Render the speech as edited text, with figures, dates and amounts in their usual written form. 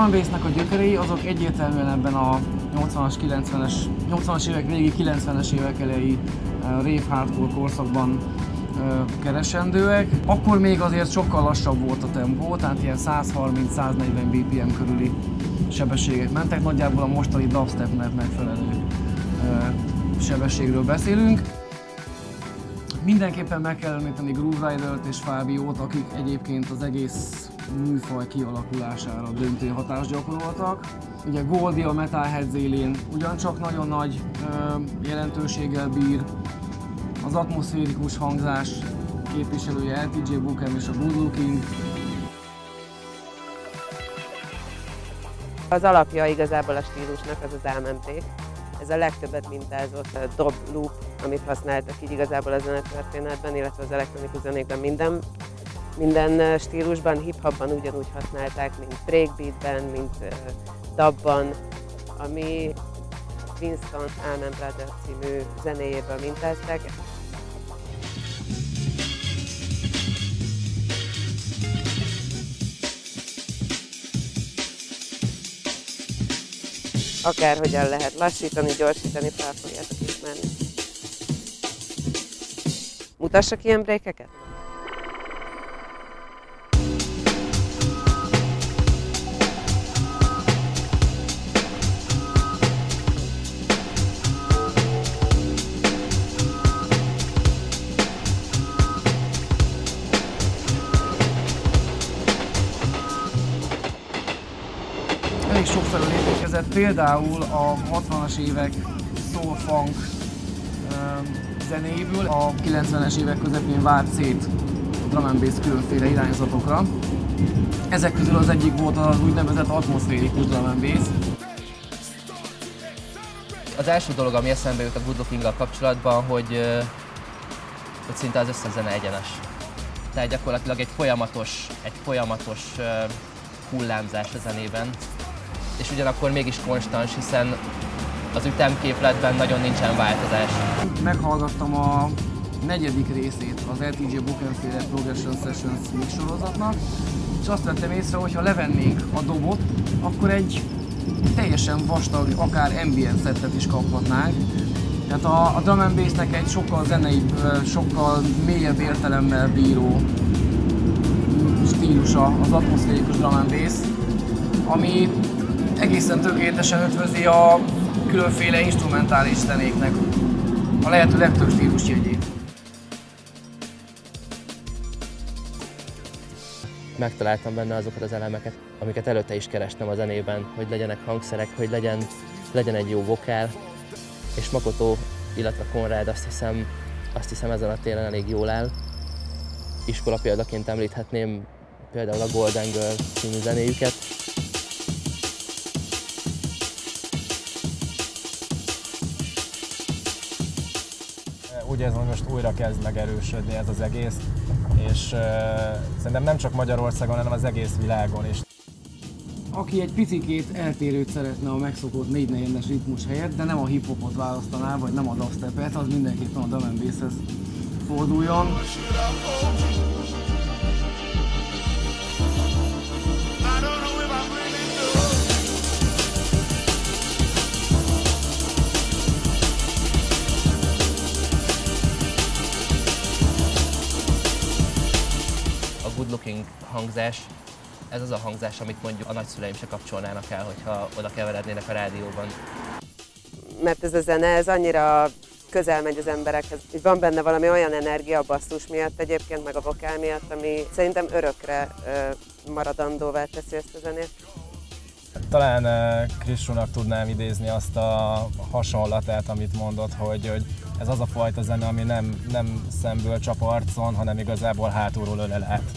and bass-nek a gyökerei azok egyértelműen ebben a 80-as évek végi, 90-es évek elejé rave hardcore korszakban keresendőek. Akkor még azért sokkal lassabb volt a tempó, tehát ilyen 130-140 BPM körüli sebességek mentek, nagyjából a mostani dubstepnek megfelelő sebességről beszélünk. Mindenképpen meg kell említeni Groove Ridert és Fábiót, akik egyébként az egész műfaj kialakulására döntő hatást gyakoroltak. Ugye Goldie a Metalheadz élén ugyancsak nagyon nagy jelentőséggel bír. Az atmoszférikus hangzás képviselője LTJ Bukem és a Good Looking. Az alapja igazából a stílusnak az az Alm & Break. Ez a legtöbbet mintázott dob loop, amit használtak így igazából a zenetörténetben, illetve az elektronikus zenékben minden stílusban, hip-hopban ugyanúgy használták, mint breakbeatben, mint dubban, ami Winston Allman Brothers című zenéjéből mintázták. Akárhogyan lehet lassítani, gyorsítani, fel fogjátok ismerni. Mutassak ilyen breakeket? Elég sokfelől építkezett, például a 60-as évek soul funk zenéiből a 90-es évek közepén vált szét a drum and bass különféle irányzatokra. Ezek közül az egyik volt az úgynevezett atmoszférikus drum and bass. Az első dolog, ami eszembe jut a Good Looking-gal kapcsolatban, hogy szinte az összes zene egyenes. Tehát gyakorlatilag egy folyamatos hullámzás a zenében, és ugyanakkor mégis konstans, hiszen az ütemképletben nagyon nincsen változás. Meghallgattam a negyedik részét az LTJ Bukem-féle Progression Sessions mix sorozatnak, és azt vettem észre, hogy ha levennénk a dobot, akkor egy teljesen vastag, akár ambient szettet is kaphatnánk. Tehát a drum and bass-nek egy sokkal zeneibb, sokkal mélyebb értelemmel bíró stílusa az atmoszférikus drum and bass, ami egészen tökéletesen ötvözi a különféle instrumentális zenéknek a lehető legtöbb stílusjegyét. Megtaláltam benne azokat az elemeket, amiket előtte is kerestem a zenében, hogy legyenek hangszerek, hogy legyen egy jó vokál, és Makoto, illetve Konrád azt hiszem ezen a téren elég jól áll. Iskola példaként említhetném például a Golden Girl című zenéjüket. Úgy érzem, hogy most újra kezd megerősödni ez az egész, és szerintem nem csak Magyarországon, hanem az egész világon is. Aki egy picikét eltérőt szeretne a megszokott 4/4-es ritmus helyett, de nem a hip-hopot választaná, vagy nem a dubstepet, az mindenképpen a drum and basshez forduljon. A Good Looking hangzás, ez az a hangzás, amit mondjuk a nagyszüleim se kapcsolnának el, hogyha oda keverednének a rádióban. Mert ez a zene, ez annyira közel megy az emberekhez, hogy van benne valami olyan energia a basszus miatt egyébként, meg a vokál miatt, ami szerintem örökre maradandóvá teszi ezt a zenét. Talán Kristónak tudnám idézni azt a hasonlatát, amit mondott, hogy ez az a fajta zene, ami nem szemből csap arcon, hanem igazából hátulról ölel át.